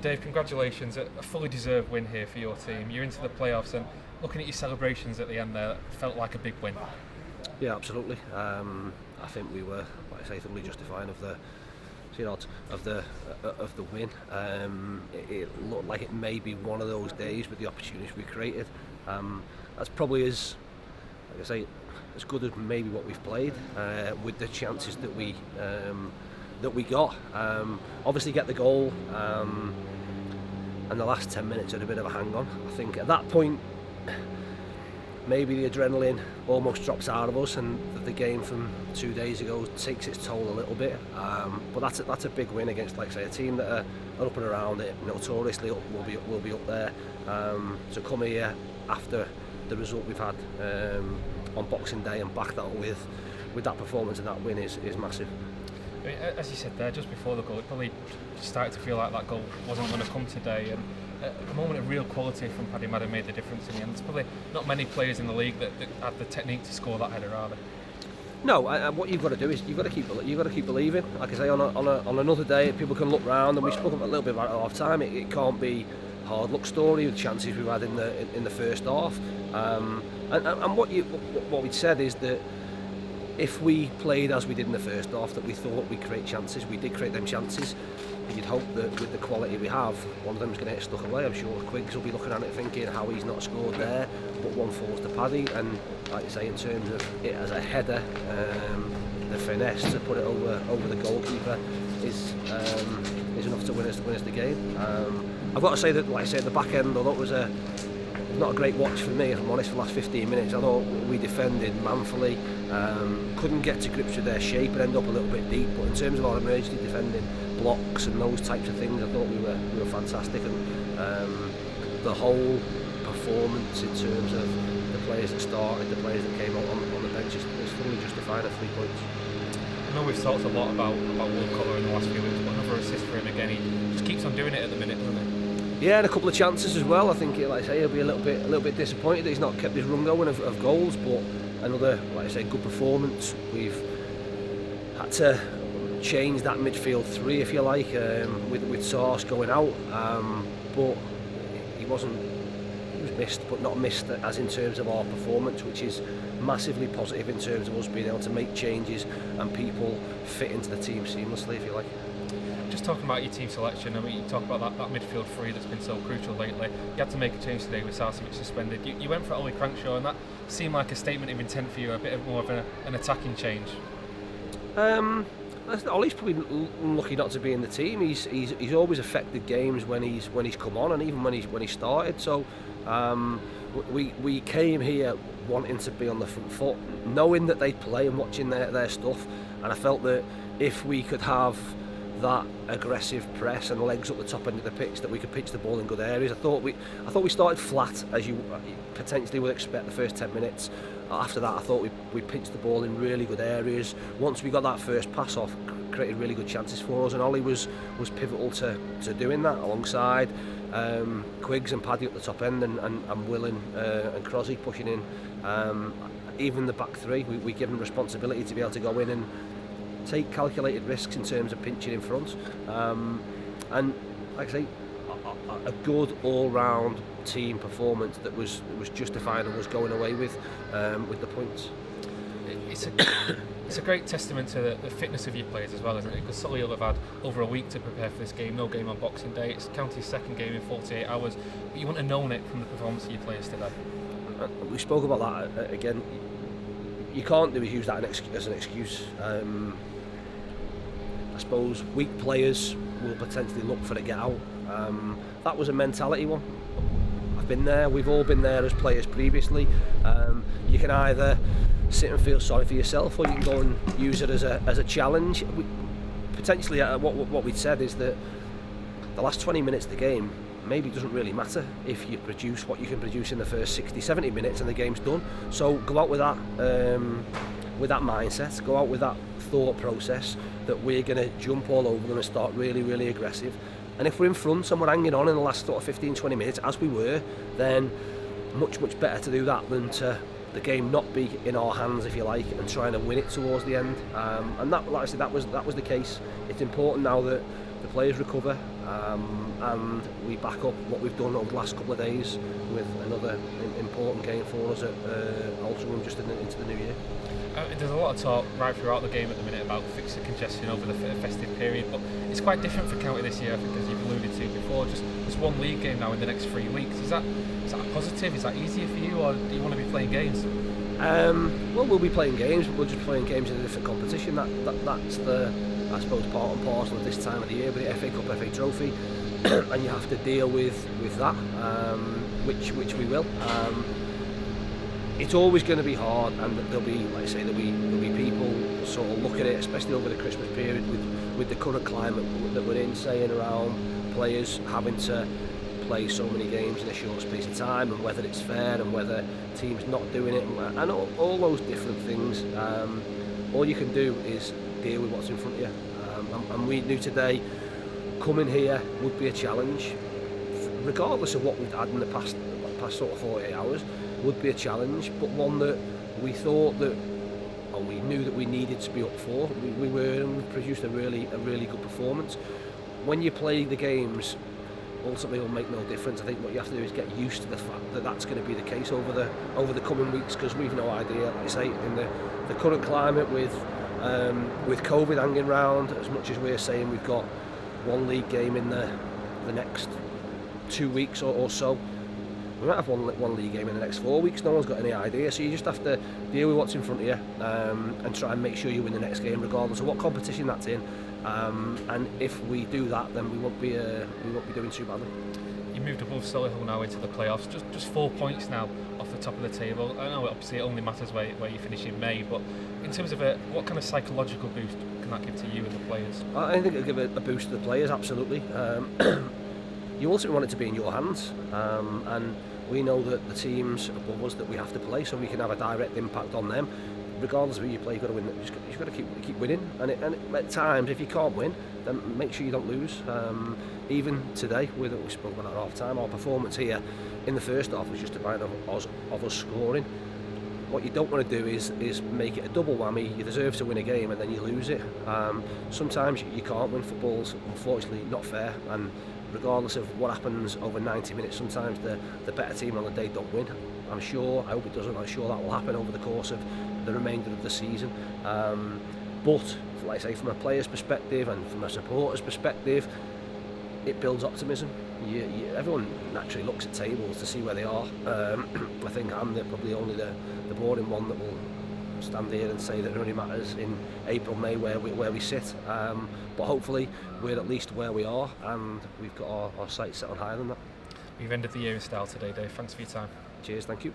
Dave, congratulations, a fully deserved win here for your team. You're into the playoffs, and looking at your celebrations at the end there, felt like a big win. Yeah, absolutely. I think we were, like I say, thoroughly justifying of the win. It looked like it may be one of those days with the opportunities we created. That's probably as good as maybe what we've played with the chances that we got. Obviously, get the goal, and the last 10 minutes had a bit of a hang-on. I think at that point, maybe the adrenaline almost drops out of us, and the game from 2 days ago takes its toll a little bit. But that's a big win against, like I say, a team that are up and around it. Notoriously will be up there. To come here after the result we've had on Boxing Day and back that up with that performance and that win is massive. I mean, as you said there, just before the goal, it probably started to feel like that goal wasn't going to come today, and a moment of real quality from Paddy Madden made the difference in the end. There's probably not many players in the league that had the technique to score that header, are there? No, what you've got to do is you've got to keep believing. Like I say, on another day, people can look round, and we spoke a little bit about it at half time. It can't be a hard luck story with the chances we've had in the first half. And what we'd said is that if we played as we did in the first half, that we thought we'd create chances, we did create them chances. You'd hope that with the quality we have, one of them's going to get stuck away. I'm sure Quiggs will be looking at it thinking how he's not scored there, but one falls to Paddy. And like you say, in terms of it as a header, the finesse to put it over the goalkeeper is enough to win us the game. I've got to say that, like I say, at the back end, although it was not a great watch for me, if I'm honest, for the last 15 minutes. I thought we defended manfully, couldn't get to grips with their shape and end up a little bit deep, but in terms of our emergency defending, blocks and those types of things, I thought we were fantastic, and the whole performance in terms of the players that started, the players that came out on the bench is fully justified at 3 points. I know we've talked a lot about Woodcoller in the last few weeks, but another assist for him again. He just keeps on doing it at the minute, doesn't he? Yeah, and a couple of chances as well. I think, like I say, he'll be a little bit disappointed that he's not kept his run going of goals, but another, like I say, good performance. We've had to change that midfield three, if you like, with Sauce going out, but he was missed, but not missed as in terms of our performance, which is massively positive in terms of us being able to make changes and people fit into the team seamlessly, if you like. Just talking about your team selection, I mean, you talk about that midfield three that's been so crucial lately. You had to make a change today with Sarcevic suspended. You went for Ollie Crankshaw, and that seemed like a statement of intent for you, a bit more of an attacking change. Ollie's probably lucky not to be in the team. He's always affected games when he's come on, and even when he started. So we came here wanting to be on the front foot, knowing that they'd play and watching their stuff. And I felt that if we could have that aggressive press and legs up the top end of the pitch, that we could pitch the ball in good areas. I thought we started flat, as you potentially would expect the first 10 minutes. After that, I thought we pitched the ball in really good areas. Once we got that first pass off, created really good chances for us, and Ollie was pivotal to doing that alongside Quiggs and Paddy up the top end, and Will and Crosby pushing in. Even the back three, we give them responsibility to be able to go in and take calculated risks in terms of pinching in front, and like I say, a good all-round team performance that was justified and was going away with the points. It's a great testament to the fitness of your players as well, isn't it? Because Solihull have had over a week to prepare for this game. No game on Boxing Day. It's County's second game in 48 hours. But you wouldn't have known it from the performance of your players today. We spoke about that again. You can't use that as an excuse. I suppose weak players will potentially look for the get out. That was a mentality one. I've been there, we've all been there as players previously. You can either sit and feel sorry for yourself, or you can go and use it as a challenge. Potentially, what we'd said is that the last 20 minutes of the game maybe doesn't really matter if you produce what you can produce in the first 60, 70 minutes and the game's done. So go out with that mindset, go out with that thought process that we're going to jump all over them and start really, really aggressive. And if we're in front and we're hanging on in the last sort of 15, 20 minutes, as we were, then much, much better to do that than to the game not be in our hands, if you like, and trying to win it towards the end. And that, like I said, that was the case. It's important now that the players recover. and we back up what we've done over the last couple of days with another important game for us at Altrincham just into the new year. There's a lot of talk right throughout the game at the minute about fixture congestion over the festive period, but it's quite different for County this year, I think, as you've alluded to before. Just one league game now in the next 3 weeks. Is that a positive? Is that easier for you, or do you want to be playing games? Well, we'll be playing games, but we'll just be playing games in a different competition. That's the, I suppose, part and parcel of this time of the year with the FA Cup, FA Trophy, and you have to deal with that, which we will. It's always going to be hard, and there'll be, like I say, there'll be people sort of look at it, especially over the Christmas period, with the current climate that we're in, saying around players having to play so many games in a short space of time, and whether it's fair, and whether teams not doing it, and all those different things. All you can do is deal with what's in front of you, and we knew today coming here would be a challenge, regardless of what we've had in the past sort of 48 hours. Would be a challenge, but one that we thought that, or we knew that we needed to be up for. We were, and we produced a really good performance. When you play the games, ultimately will make no difference. I think what you have to do is get used to the fact that that's going to be the case over the coming weeks, because we've no idea, like I say, in the current climate with COVID hanging around, as much as we're saying we've got one league game in the next 2 weeks or so. We might have one league game in the next 4 weeks. No one's got any idea, so you just have to deal with what's in front of you, and try and make sure you win the next game, regardless of what competition that's in. And if we do that, then we won't be doing too badly. You moved above Solihull now into the playoffs. Just 4 points now off the top of the table. I know obviously it only matters where you finish in May, but in terms of what kind of psychological boost can that give to you and the players? I think it'll give a boost to the players, absolutely. You ultimately want it to be in your hands, and we know that the teams above us that we have to play, so we can have a direct impact on them. Regardless of who you play, you've got to win. You've got to keep winning, and at times, if you can't win, then make sure you don't lose. Even today, we spoke about at half time, our performance here in the first half was just a matter of us scoring. What you don't want to do is make it a double whammy. You deserve to win a game and then you lose it. Sometimes you can't win. Football's unfortunately not fair, and regardless of what happens over 90 minutes, sometimes the better team on the day don't win. I hope it doesn't. I'm sure that will happen over the course of the remainder of the season. But like I say, from a player's perspective and from a supporter's perspective, it builds optimism. Everyone naturally looks at tables to see where they are. I think I'm probably only the boring one that will stand here and say that it only matters in April, May where we sit. But hopefully we're at least where we are, and we've got our sights set on higher than that. We've ended the year in style today, Dave. Thanks for your time. Cheers, thank you.